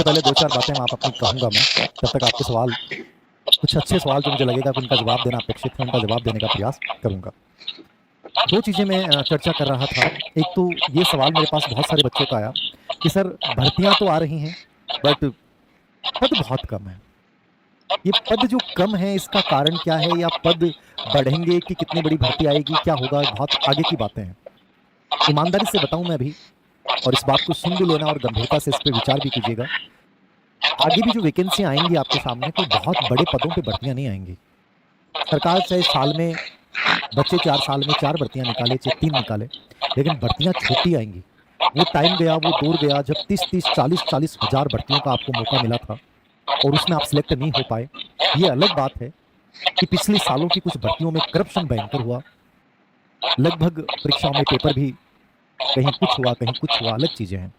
उससे पहले दो चार बातें आप अपनी कहूँगा मैं, तब तक आपके सवाल, कुछ अच्छे सवाल जो मुझे लगेगा कि उनका जवाब देना अपेक्षित है, उनका जवाब देने का प्रयास करूँगा। दो चीज़ें मैं चर्चा कर रहा था। एक तो ये सवाल मेरे पास बहुत सारे बच्चों का आया कि सर भर्तियां तो आ रही हैं बट पद बहुत कम है। ये पद जो कम है इसका कारण क्या है, या पद बढ़ेंगे कि कितनी बड़ी भर्ती आएगी, क्या होगा, बहुत आगे की बातें हैं। ईमानदारी से बताऊं मैं भी, और इस बात को सुन भी लेना और गंभीरता से इस पर विचार भी कीजिएगा, आगे भी जो वैकेंसी आएंगी आपके सामने कोई बहुत बड़े पदों पे भर्तियां नहीं आएंगी। सरकार चाहे साल में, बच्चे 4 साल में 4 भर्तियां निकाले चाहे 3 निकाले, लेकिन भर्तियां छोटी आएंगी। वो टाइम गया, वो दौर गया जब 30-30, 40-40 हजार भर्तियों का आपको मौका मिला था और उसमें आप सिलेक्ट नहीं हो पाए। ये अलग बात है कि पिछले सालों की कुछ भर्तियों में करप्शन भयंकर हुआ, लगभग परीक्षाओं में पेपर भी कहीं कुछ हुआ कहीं कुछ हुआ, अलग चीजें हैं।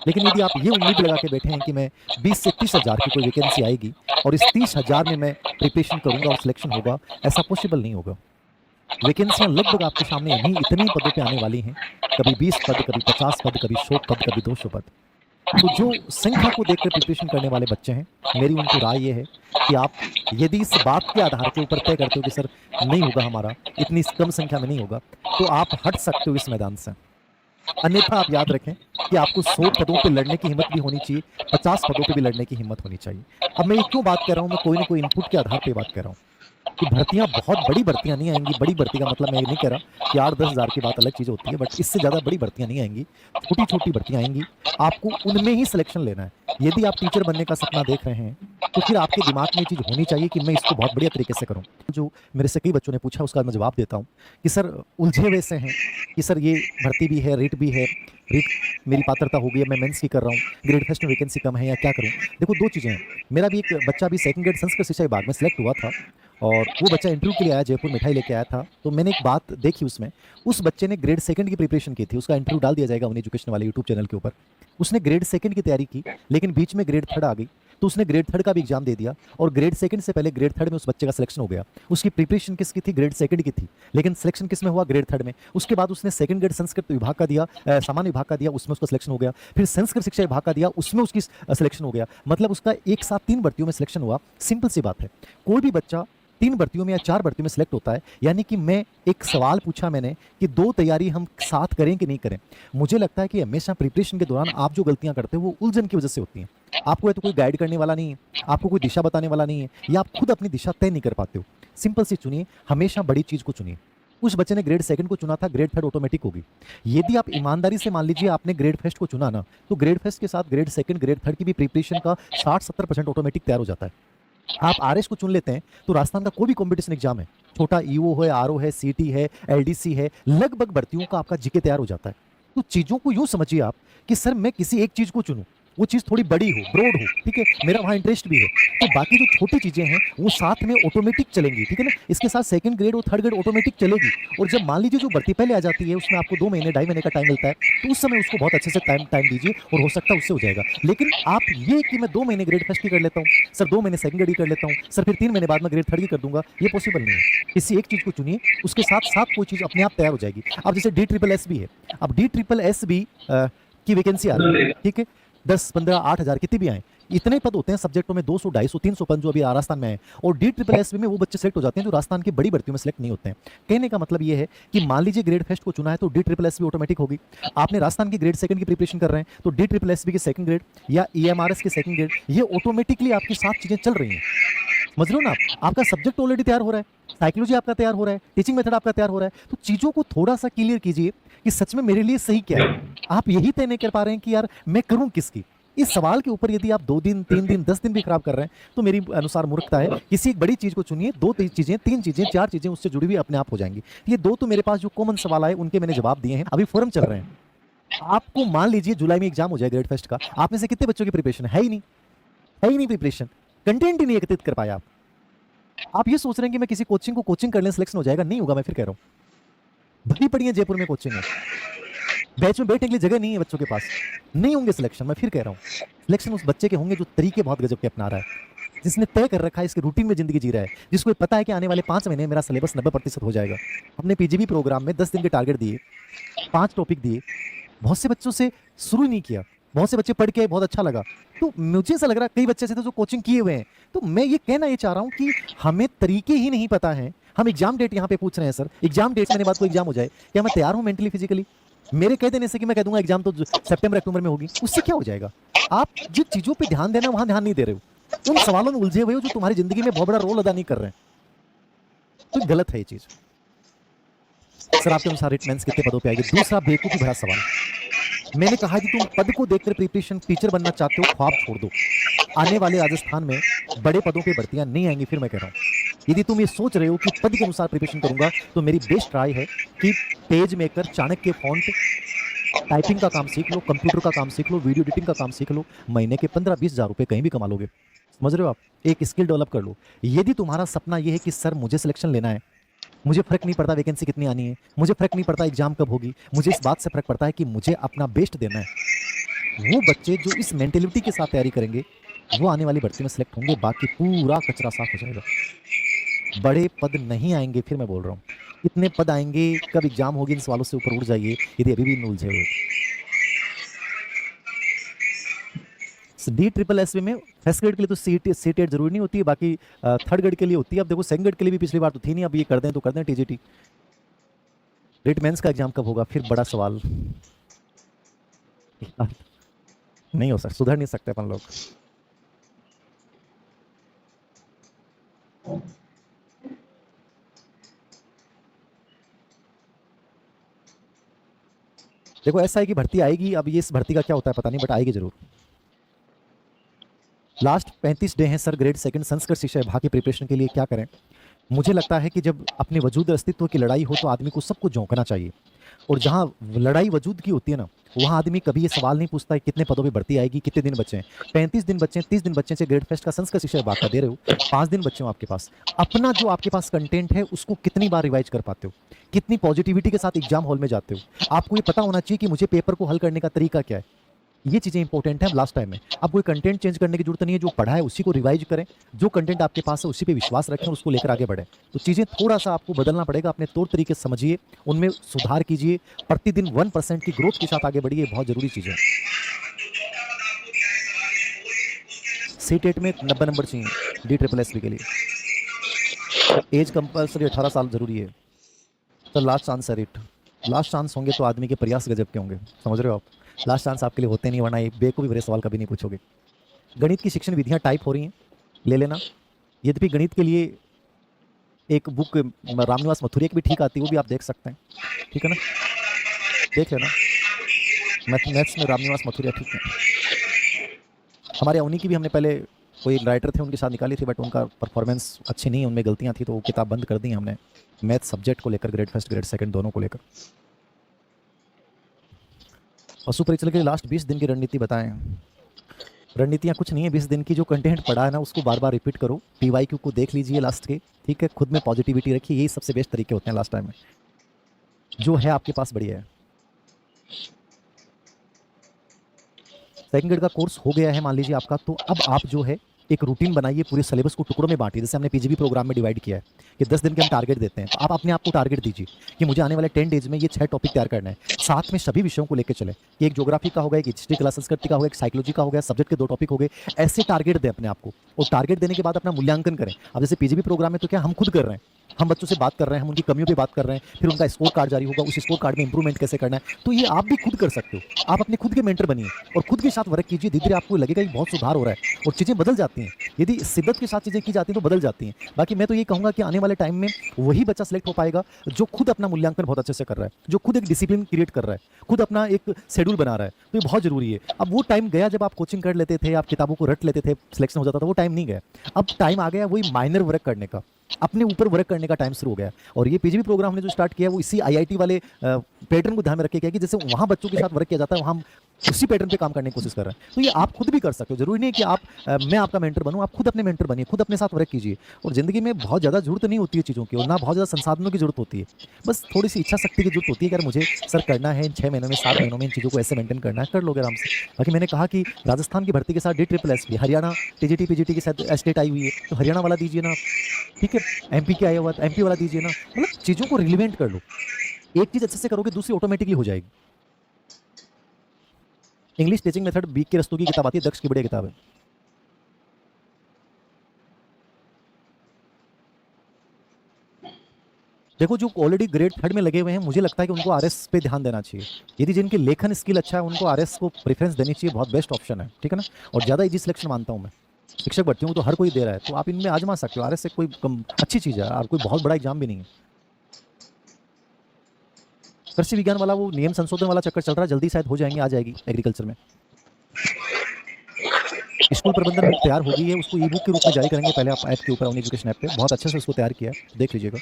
लेकिन यदि आप ये उम्मीद लगा के बैठे हैं कि मैं 20 से 30 हजार की कोई वैकेंसी आएगी और इस 30 हजार में मैं प्रिपरेशन करूंगा और सिलेक्शन होगा, ऐसा पॉसिबल नहीं होगा। वैकेंसियां लगभग आपके सामने इन्हीं इतने पदों पे आने वाली हैं, कभी 20 पद, कभी 50 पद, कभी 100 पद, कभी 200 पद। तो जो संख्या को देखकर प्रिपरेशन करने वाले बच्चे हैं, मेरी उनको राय ये है कि आप यदि इस बात के आधार के ऊपर तय करते हो कि सर नहीं होगा हमारा, इतनी कम संख्या में नहीं होगा, तो आप हट सकते हो इस मैदान से। अन्यथा आप याद रखें कि आपको 100 पदों पे लड़ने की हिम्मत भी होनी चाहिए, 50 पदों पे भी लड़ने की हिम्मत होनी चाहिए। अब मैं ये क्यों बात कर रहा हूं, मैं कोई ना कोई इनपुट के आधार पे बात कर रहा हूं कि भर्तियां बहुत बड़ी भर्तियां नहीं आएंगी। बड़ी भर्ती का मतलब मैं ये नहीं कह रहा कि 8-10 हजार की बात अलग चीज होती है, बट इससे ज्यादा बड़ी भर्तियां नहीं आएंगी, छोटी छोटी भर्तियां आएंगी। आपको उनमें ही सिलेक्शन लेना है। यदि आप टीचर बनने का सपना देख रहे हैं तो फिर आपके दिमाग में ये चीज होनी चाहिए कि मैं इसको बहुत बढ़िया तरीके से करूं। जो मेरे से कई बच्चों ने पूछा उसका मैं जवाब देता हूं कि सर उलझे वैसे हैं कि सर ये भर्ती भी है, रेट भी है, रेट मेरी पात्रता हो गई, मैं मेंस की कर रहा हूँ, ग्रेड फेस्ट में वैकेंसी कम है, या क्या करूँ। देखो दो चीज़ें हैं। मेरा भी एक बच्चा भी सेकंड ग्रेड संस्कृत शिक्षा विभाग में सिलेक्ट हुआ था और वो बच्चा इंटरव्यू के लिए आया, जयपुर मिठाई लेके आया था। तो मैंने एक बात देखी उसमें, उस बच्चे ने ग्रेड सेकंड की प्रिपरेशन की थी। उसका इंटरव्यू डाल दिया जाएगा उन एजुकेशन वाले यूट्यूब चैनल के ऊपर। उसने ग्रेड सेकंड की तैयारी की, लेकिन बीच में ग्रेड थर्ड आ गई, तो उसने ग्रेड थर्ड का भी एग्जाम दे दिया और ग्रेड सेकंड से पहले ग्रेड थर्ड में उस बच्चे का सिलेक्शन हो गया। उसकी प्रिपरेशन किसकी थी? ग्रेड सेकंड की थी, लेकिन सिलेक्शन किस में हुआ? ग्रेड थर्ड में। उसके बाद उसने सेकंड ग्रेड संस्कृत विभाग का दिया, सामान्य विभाग का दिया, उसमें उसका सिलेक्शन हो गया। फिर संस्कृत शिक्षा विभाग का दिया, उसमें उसकी सिलेक्शन हो गया। मतलब उसका एक साथ 3 भर्तियों में सिलेक्शन हुआ। सिंपल सी बात है, कोई भी बच्चा 3 भर्तियों में या 4 भर्तियों में सिलेक्ट होता है, यानी कि मैं एक सवाल पूछा मैंने कि 2 तैयारी हम साथ करें कि नहीं करें। मुझे लगता है कि हमेशा प्रिपरेशन के दौरान आप जो गलतियां करते हो वो उलझन की वजह से होती हैं। आपको या तो कोई गाइड करने वाला नहीं है, आपको कोई दिशा बताने वाला नहीं है, या आप खुद अपनी दिशा तय नहीं कर पाते हो। सिंपल सी चुनिए, हमेशा बड़ी चीज को चुनिए। उस बच्चे ने ग्रेड सेकंड को चुना था, ग्रेड थर्ड ऑटोमेटिक होगी। यदि आप ईमानदारी से मान लीजिए आपने ग्रेड फर्स्ट को चुना ना, तो ग्रेड फर्स्ट के साथ ग्रेड सेकंड, ग्रेड थर्ड की भी प्रिपरेशन का 60-70% ऑटोमेटिक तैयार हो जाता है। आप आरएस को चुन लेते हैं तो राजस्थान का कोई भी कंपटीशन एग्जाम है, छोटा ईओ है, आरओ है, सीटी है, एलडीसी है, लगभग भर्तियों का आपका जीके तैयार हो जाता है। तो चीजों को यूं समझिए आप कि सर मैं किसी एक चीज को चुनूं, वो चीज थोड़ी बड़ी हो, ब्रॉड हो, ठीक है, मेरा वहां इंटरेस्ट भी है, तो बाकी जो छोटी चीजें हैं वो साथ में ऑटोमेटिक चलेंगी, ठीक है ना। इसके साथ सेकंड ग्रेड और थर्ड ग्रेड ऑटोमेटिक चलेगी। और जब मान लीजिए जो भर्ती पहले आ जाती है उसमें आपको 2 महीने 2.5 महीने का टाइम मिलता है, तो उस समय उसको बहुत अच्छे से टाइम दीजिए और हो सकता है उससे हो जाएगा। लेकिन आप ये कि मैं 2 महीने ग्रेड फर्स्ट की कर लेता हूँ सर, 2 महीने सेकंड ग्रेड की कर लेता हूँ सर, फिर 3 महीने बाद में ग्रेड थर्ड की कर दूंगा, ये पॉसिबल नहीं है। किसी एक चीज को चुनिए, उसके साथ साथ कोई चीज अपने आप तैयार हो जाएगी। अब जैसे DSSS भी है, अब DSSS भी की वैकेंसी आ रही है, ठीक है, 10, 15, 8 हजार कितनी भी आए, इतने पद होते हैं सब्जेक्टों में, 200, 250, 300 पद जो अभी राजस्थान में है। और DSSS में वो बच्चे सेलेक्ट हो जाते हैं जो राजस्थान की बड़ी भर्तियों में सेलेक्ट नहीं होते हैं। कहने का मतलब ये है कि मान लीजिए ग्रेड फर्स्ट को चुना है तो DSSS भी ऑटोमेटिक होगी। आपने राजस्थान की ग्रेड सेकंड की प्रिपरेशन कर रहे हैं तो DSSS की सेकंड ग्रेड या EMRS की सेकंड ग्रेड, ये ऑटोमेटिकली आपकी साथ चीजें चल रही हैं। समझ लो ना आप, आपका सब्जेक्ट ऑलरेडी तैयार हो रहा है, साइकोलॉजी आपका तैयार हो रहा है, टीचिंग मेथड आपका तैयार हो रहा है। तो चीजों को थोड़ा सा क्लियर कीजिए कि सच में मेरे लिए सही क्या है। आप यही तय नहीं कर पा रहे हैं कि यार मैं करूं किसकी। इस सवाल के ऊपर यदि आप 2 दिन, 3 दिन, 10 दिन भी खराब कर रहे हैं तो मेरी अनुसार मूर्खता है। किसी एक बड़ी चीज को चुनिए, 2 चीजें, 3 चीजें, 4 चीजें उससे जुड़ी हुई अपने आप हो जाएंगी। ये 2 तो मेरे पास जो कॉमन सवाल आए उनके मैंने जवाब दिए हैं, अभी फॉर्म चल रहे हैं। आपको मान लीजिए जुलाई में एग्जाम हो जाए ग्रेड फर्स्ट का, आप में से कितने बच्चों की प्रिपरेशन है ही नहीं, है ही नहीं प्रिपरेशन, कंटेंट ही नहीं एकत्रित कर पाया आप ये सोच रहे हैं कि मैं किसी कोचिंग को कोचिंग करने सिलेक्शन हो जाएगा, नहीं होगा। मैं फिर कह रहा हूं, भरी पड़ी है जयपुर में कोचिंग है, बैच में बैठने के लिए जगह नहीं है बच्चों के पास, नहीं होंगे सिलेक्शन। मैं फिर कह रहा हूं, सिलेक्शन उस बच्चे के होंगे जो तरीके बहुत गजब के अपना रहा है, जिसने तय कर रखा है, इसके रूटीन में जिंदगी जी रहा है, जिसको पता है कि आने वाले 5 महीने मेरा सिलेबस 90% हो जाएगा। हमने पीजीबी प्रोग्राम में 10 दिन के टारगेट दिए, 5 टॉपिक दिए, बहुत से बच्चों से शुरू नहीं किया, बहुत से बच्चे पढ़ के बहुत अच्छा लगा। तो मुझे ऐसा लग रहा है कई बच्चे ऐसे थे जो कोचिंग किए हुए हैं। तो मैं ये कहना ये चाह रहा हूँ कि हमें तरीके ही नहीं पता है। हम एग्जाम डेट यहाँ पे पूछ रहे हैं सर, एग्जाम डेट से बाद कोई एग्जाम हो जाए, क्या मैं तैयार हूँ मेंटली फिजिकली? मेरे कह देने से कि मैं कह दूंगा एग्जाम तो सितंबर अक्टूबर में होगी, उससे क्या हो जाएगा? आप जिन चीजों पे ध्यान देना वहां ध्यान नहीं दे रहे हो, उन सवालों में उलझे हुए हो जो तुम्हारी जिंदगी में बहुत बड़ा रोल अदा नहीं कर रहे हैं। तो गलत है ये चीज। सर आपके अनुसार रिटमेंस कितने पदों पे आएगी? दूसरा बेवकूफी भरा सवाल। मैंने कहा कि तुम पद को देखकर प्रिपरेशन टीचर बनना चाहते हो, ख्वाब छोड़ दो। आने वाले राजस्थान में बड़े पदों पे भर्तियां नहीं आएंगी। फिर मैं कह रहा हूं, यदि तुम ये सोच रहे हो कि पद के अनुसार प्रिपरेशन करूंगा, तो मेरी बेस्ट ट्राई है कि page maker, Chanakya font, typing का काम सीख लो, कंप्यूटर का काम सीख लो, वीडियो एडिटिंग का काम सीख लो। महीने के 15-20 हजार रुपए कहीं भी कमा लोगे। समझ रहे हो आप? एक स्किल डेवलप कर लो। यदि तुम्हारा सपना यह है कि सर मुझे सिलेक्शन लेना है, मुझे फर्क नहीं पड़ता वैकेंसी कितनी आनी है, मुझे फर्क नहीं पड़ता एग्जाम कब होगी, मुझे इस बात से फर्क पड़ता है कि मुझे अपना बेस्ट देना है, वो बच्चे जो इस मेंटेलिटी के साथ तैयारी करेंगे वो आने वाली भर्ती में सिलेक्ट होंगे। बाकी पूरा कचरा साफ हो जाएगा। बड़े पद नहीं आएंगे, फिर मैं बोल रहा हूँ। इतने पद आएंगे, कब एग्जाम होगी, इन सवालों से ऊपर उठ जाइए यदि अभी भी इन उलझे हुए। DSSS में फर्स्ट ग्रेड के लिए तो सीटेट जरूरी नहीं होती है, बाकी थर्ड ग्रेड के लिए होती है। अब देखो सेकंड ग्रेड के लिए भी पिछली बार तो थी नहीं, अब ये कर दें तो कर दें TGT। रिटमेंस का एग्जाम कब होगा? फिर बड़ा सवाल। नहीं हो सकता, सुधर नहीं सकते अपन लोग। देखो ऐसा है कि भर्ती आएगी, अब ये इस भर्ती का क्या होता है पता नहीं, बट आएगी जरूर। लास्ट 35 डे हैं सर ग्रेड सेकंड संस्कृत शिक्षा विभाग की प्रिपरेशन के लिए, क्या करें? मुझे लगता है कि जब अपने वजूद अस्तित्व की लड़ाई हो तो आदमी को सब कुछ झोंकना चाहिए। और जहाँ लड़ाई वजूद की होती है ना, वहाँ आदमी कभी ये सवाल नहीं पूछता है कितने पदों पे भर्ती आएगी, कितने दिन बचे हैं। 35 दिन बचे हैं, 30 दिन बचे हैं। ग्रेड फेस्ट का संस्कृत शिक्षा विभाग का दे रहे हो, 5 दिन बचे हो आपके पास। अपना जो आपके पास कंटेंट है उसको कितनी बार रिवाइज कर पाते हो, कितनी पॉजिटिविटी के साथ एग्जाम हॉल में जाते हो। आपको ये पता होना चाहिए कि मुझे पेपर को हल करने का तरीका क्या है। ये चीज़ें इंपॉर्टेंट है लास्ट टाइम में। अब कोई कंटेंट चेंज करने की जरूरत नहीं है, जो पढ़ा है उसी को रिवाइज करें, जो कंटेंट आपके पास है उसी पे विश्वास रखें और उसको लेकर आगे बढ़ें। तो चीज़ें थोड़ा सा आपको बदलना पड़ेगा, अपने तौर तरीके समझिए, उनमें सुधार कीजिए, प्रतिदिन 1% की ग्रोथ के साथ आगे बढ़िए, बहुत जरूरी चीज़ है। सीटेट में 90 नंबर चाहिए DSSS के लिए। एज कंपल्सरी 18 साल जरूरी है। तो लास्ट चांस है रिट, लास्ट चांस होंगे तो आदमी के प्रयास गजब के होंगे। समझ रहे हो आप? लास्ट चांस आपके लिए होते नहीं, वरना ये बेवकूफ़ी भरे सवाल कभी नहीं पूछोगे। गणित की शिक्षण विधियां टाइप हो रही हैं, ले लेना। यद्यपि गणित के लिए एक बुक रामनिवास मथुरिया की भी ठीक आती है, वो भी आप देख सकते हैं, ठीक है ना? देख लेना, मैथ्स में रामनिवास मथुरिया ठीक है। हमारे उन्हीं की भी हमने पहले कोई राइटर थे उनके साथ निकाली थी, बट उनका परफॉर्मेंस अच्छी नहीं, उनमें गलतियाँ थी, तो वो किताब बंद कर दी हमने, मैथ सब्जेक्ट को लेकर, ग्रेड फर्स्ट ग्रेड सेकंड दोनों को लेकर। पशु परिचय के लिए लास्ट 20 दिन की रणनीति बताएं। रणनीतियाँ कुछ नहीं है, 20 दिन की जो कंटेंट पढ़ा है ना उसको बार बार रिपीट करो, PYQ को देख लीजिए लास्ट के, ठीक है? खुद में पॉजिटिविटी रखिए, यही सबसे बेस्ट तरीके होते हैं लास्ट टाइम में। जो है आपके पास बढ़िया है। सेकंड ग्रेड का कोर्स हो गया है मान लीजिए आपका, तो अब आप जो है एक रूटीन बनाइए, पूरे सिलेबस को टुकड़ों में बांटिए। जैसे हमने PGP प्रोग्राम में डिवाइड किया है कि 10 दिन के हम टारगेट देते हैं, तो आप अपने आप को टारगेट दीजिए कि मुझे आने वाले 10 डेज में ये 6 टॉपिक तैयार करना है। साथ में सभी विषयों को लेकर चले कि एक ज्योग्राफी का होगा, एक हिस्ट्री क्लास संस्कृति का होगा, एक साइकोलॉजी का होगा, सब्जेक्ट के 2 टॉपिक हो गए। ऐसे टारगेट दें अपने आप को, और टारगेट देने के बाद अपना मूल्यांकन करें। अब जैसे PGP प्रोग्राम में तो क्या हम खुद कर रहे हैं, हम बच्चों से बात कर रहे हैं, हम उनकी कमियों पे बात कर रहे हैं, फिर उनका स्कोर कार्ड जारी होगा, उस स्कोर कार्ड में इंप्रूवमेंट कैसे करना है, तो ये आप भी खुद कर सकते हो। आप अपने खुद के मेंटर बनिए और खुद के साथ वर्क कीजिए, धीरे धीरे आपको लगेगा कि बहुत सुधार हो रहा है और चीज़ें बदल जाती हैं। यदि शिद्दत के साथ चीज़ें की जाती हैं तो बदल जाती हैं। बाकी मैं तो ये कहूँगा कि आने वाले टाइम में वही बच्चा सेलेक्ट हो पाएगा जो खुद अपना मूल्यांकन बहुत अच्छे से कर रहा है, जो खुद एक डिसिप्लिन क्रिएट कर रहा है, खुद अपना एक शेड्यूल बना रहा है। तो ये बहुत जरूरी है। अब वो टाइम गया जब आप कोचिंग कर लेते थे, आप किताबों को रट लेते थे, सिलेक्शन हो जाता था, वो टाइम नहीं गया। अब टाइम आ गया वही माइनर वर्क करने का, अपने ऊपर वर्क करने का टाइम शुरू हो गया। और ये PGP प्रोग्राम हमने जो स्टार्ट किया वो इसी IIT वाले पैटर्न को ध्यान में रखे किया कि जैसे वहाँ बच्चों के साथ वर्क किया जाता है, वहाँ हम उसी पैटर्न पे काम करने की कोशिश कर रहे हैं। तो ये आप खुद भी कर सकते हो, जरूरी नहीं है कि आप मैं आपका मेंटर बनूं, आप खुद अपने मेंटर बनिए, खुद अपने साथ वर्क कीजिए। और जिंदगी में बहुत ज़्यादा जरूरत नहीं होती है चीज़ों की, और ना बहुत ज़्यादा संसाधनों की जरूरत होती है, बस थोड़ी सी इच्छा शक्ति की जरूरत होती है कि अगर मुझे सर करना है इन 6 महीनों में, 7 महीनों में इन चीज़ों को ऐसे मेंटेन करना है, कर लोगे आराम से। बाकी मैंने कहा कि राजस्थान की भर्ती के साथ DSSS भी, हरियाणा TGT PGT के साथ स्टेट आई हुई है, तो हरियाणा वाला दीजिए ना, ठीक है? MP के आया हुआ तो MP वाला दीजिए ना। मतलब चीज़ों को रिलेवेंट कर लो, एक चीज़ अच्छे से करोगे दूसरी ऑटोमेटिकली हो जाएगी। इंग्लिश टीचिंग मेथड बी के रस्तोगी की किताब आती है, दक्ष की बढ़िया किताब है। देखो जो ऑलरेडी ग्रेड थर्ड में लगे हुए हैं, मुझे लगता है कि उनको आरएस पे ध्यान देना चाहिए। यदि जिनकी लेखन स्किल अच्छा है उनको आरएस को प्रेफरेंस देनी चाहिए, बहुत बेस्ट ऑप्शन है, ठीक है ना। और ज़्यादा इजी सिलेक्शन मानता हूँ मैं। शिक्षक भर्तियों को तो हर कोई दे रहा है, तो आप इनमें आजमा सकते हो। आरएस से कोई अच्छी चीज़ है और कोई बहुत बड़ा एग्जाम भी नहीं है। कृषि विज्ञान वाला वो नियम संशोधन वाला चक्कर चल रहा है, जल्दी शायद हो जाएंगे, आ जाएगी एग्रीकल्चर में। स्कूल प्रबंधन बुक तैयार हो गई है, उसको ई बुक के रूप में जारी करेंगे। पहले आप ऐप के ऊपर, ऑन एजुकेशन ऐप पे बहुत अच्छे से उसको तैयार किया है, देख लीजिएगा।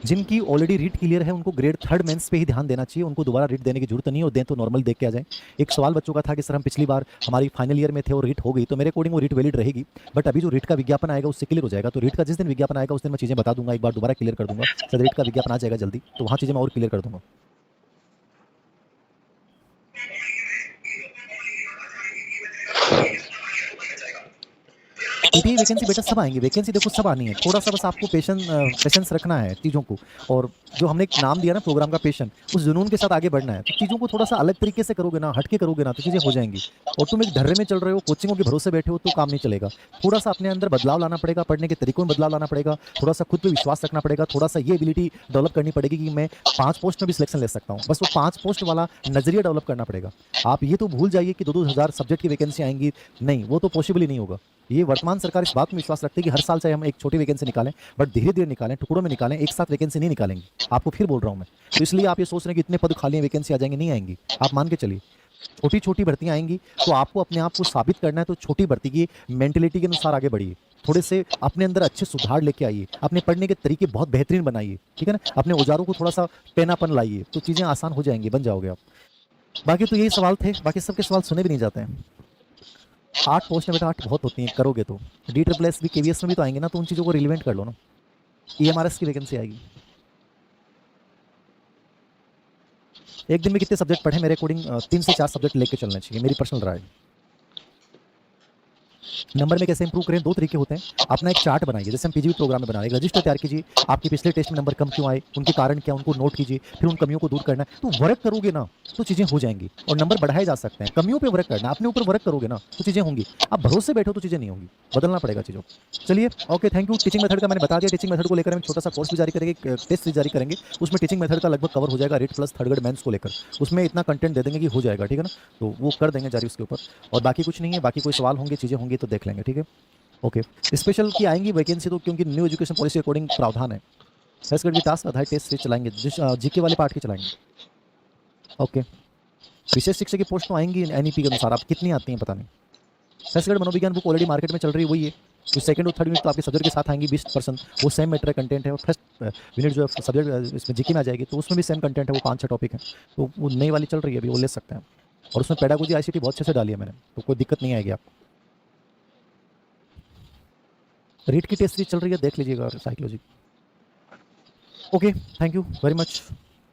जिनकी ऑलरेडी रीट क्लियर है उनको ग्रेड थर्ड मेंस पे ही ध्यान देना चाहिए, उनको दोबारा रीट देने की जरूरत नहीं है, और दें तो नॉर्मल देख के आ जाए। एक सवाल बच्चों का था कि सर हम पिछली बार हमारी फाइनल ईयर में थे और रीट हो गई, तो मेरे अकॉर्डिंग वो रीट वैलिड रहेगी। बट अभी जो रीट का विज्ञापन आएगा उससे क्लियर हो जाएगा, तो रीट का जिस दिन विज्ञापन आएगा उस दिन मैं चीज़ें बता दूंगा, एक बार दोबारा क्लियर कर दूंगा। सर रीट का विज्ञापन आ जाएगा जल्दी, तो वहाँ चीज़ें मैं और क्लियर कर दूंगा। ईटीआई वैकेंसी बेटा सब आएंगे, वैकेंसी देखो सब आनी है, थोड़ा सा बस आपको पेशेंस रखना है चीज़ों को। और जो हमने एक नाम दिया ना प्रोग्राम का, पेशन, उस जुनून के साथ आगे बढ़ना है। तो चीज़ों को थोड़ा सा अलग तरीके से करोगे ना, हटके करोगे ना, तो चीज़ें हो जाएंगी। और तुम एक ढर्रे में चल रहे हो, कोचिंगों के भरोसे बैठे हो, तो काम नहीं चलेगा। थोड़ा सा अपने अंदर बदलाव लाना पड़ेगा, पढ़ने के तरीकों में बदलाव लाना पड़ेगा, थोड़ा सा खुद पे विश्वास रखना पड़ेगा, थोड़ा सा ये एबिलिटी डेवलप करनी पड़ेगी कि मैं 5 पोस्ट में भी सिलेक्शन ले सकता हूँ। बस वो 5 पोस्ट वाला नजरिया डेवलप करना पड़ेगा। आप ये तो भूल जाइए कि 2-2 हज़ार सब्जेक्ट की वैकेंसी आएंगी, नहीं, वो तो पॉसिबल ही नहीं होगा। ये वर्तमान सरकार इस बात में विश्वास रखती है कि हर साल चाहे हम एक छोटी वैकेंसी निकालें, बट धीरे धीरे निकालें, टुकड़ों में निकालें, एक साथ वैकेंसी नहीं निकालेंगे। आपको फिर बोल रहा हूं मैं। तो इसलिए आप ये सोच रहे हैं कि इतने पद खाली हैं, वैकेंसी आ जाएंगी, नहीं आएंगी। आप मान के चलिए छोटी छोटी भर्तियां आएंगी, तो आपको अपने आप को साबित करना है, तो छोटी भर्ती की मेंटेलिटी के अनुसार आगे बढ़िए। थोड़े से अपने अंदर अच्छे सुधार लेके आइए, अपने पढ़ने के तरीके बहुत बेहतरीन बनाइए, ठीक है ना। अपने औजारों को थोड़ा सा पेनापन लाइए, तो चीज़ें आसान हो जाएंगी, बन जाओगे आप। बाकी तो यही सवाल थे, बाकी सबके सवाल सुने भी नहीं जाते हैं। 8 पोस्ट में बेटा 8 बहुत होती हैं, करोगे तो। DSSS भी KVS में भी तो आएंगे ना, तो उन चीज़ों को रिलेवेंट कर लो ना। EMRS की वैकेंसी आएगी। एक दिन में कितने सब्जेक्ट पढ़े, मेरे अकॉर्डिंग 3 से 4 सब्जेक्ट लेके चलने चाहिए, मेरी पर्सनल राय। नंबर में कैसे इंप्रूव करें, 2 तरीके होते हैं। अपना एक चार्ट बनाइए, जैसे हम पीजीबी प्रोग्राम में बनाए, रजिस्टर तैयार कीजिए, आपके पिछले टेस्ट में नंबर कम क्यों आए, उनके कारण क्या, उनको नोट कीजिए, फिर उन कमियों को दूर करना है। तो वर्क करोगे ना तो चीज़ें हो जाएंगी, और नंबर बढ़ाए जा सकते हैं। कमियों पे वर्क करना, अपने ऊपर वर्क करोगे ना तो चीज़ें होंगी। आप भरोसे बैठो तो चीज़ें नहीं होंगी, बदलना पड़ेगा चीज़ों को। चलिए okay, thank you. Teaching method का मैंने बता दिया, टीचिंग मेथड को लेकर हम छोटा सा कोर्स भी जारी करेंगे, टेस्ट भी जारी करेंगे। उसमें टीचिंग मेथड का लगभग कवर हो जाएगा, REET plus third grade mains को लेकर। उसमें इतना कंटेंट दे देंगे कि हो जाएगा, ठीक है ना। तो वो कर देंगे जारी उसके ऊपर। और बाकी कुछ नहीं है, बाकी कोई सवाल होंगे, चीज़ें होंगी तो देख लेंगे, ठीक है। ओके, स्पेशल की आएंगी वैकेंसी, तो क्योंकि न्यू एजुकेशन पॉलिसी अकॉर्डिंग प्रावधान है। छत्तीसगढ़ की टास्क आधारित टेस्ट से चलाएंगे, जीके वाले पार्ट की चलाएंगे। ओके, विशेष शिक्षक की पोस्ट तो आएंगी NEP के अनुसार, आप कितनी आती हैं पता नहीं। छत्तीसगढ़ मनोविज्ञान बुक ऑलरेडी मार्केट में चल रही है, वही है। तो सेकंड और थर्ड यूनिट तो आपके सब्जेक्ट के साथ आएंगी 20%, वो सेम मैटर कंटेंट है। और फर्स्ट यूनिट जो सब्जेक्ट इसमें जीके में आ जाएगी, तो उसमें भी सेम कंटेंट है, वो 5-6 टॉपिक है। तो वो नई वाली चल रही है अभी, वो ले सकते हैं। और उसमें पेडागोजी ICT बहुत अच्छे से डाली है मैंने, तो कोई दिक्कत नहीं आएगी आपको। रीट की टेस्ट सीरीज चल रही है, देख लीजिएगा, psychology. Okay, thank you very much.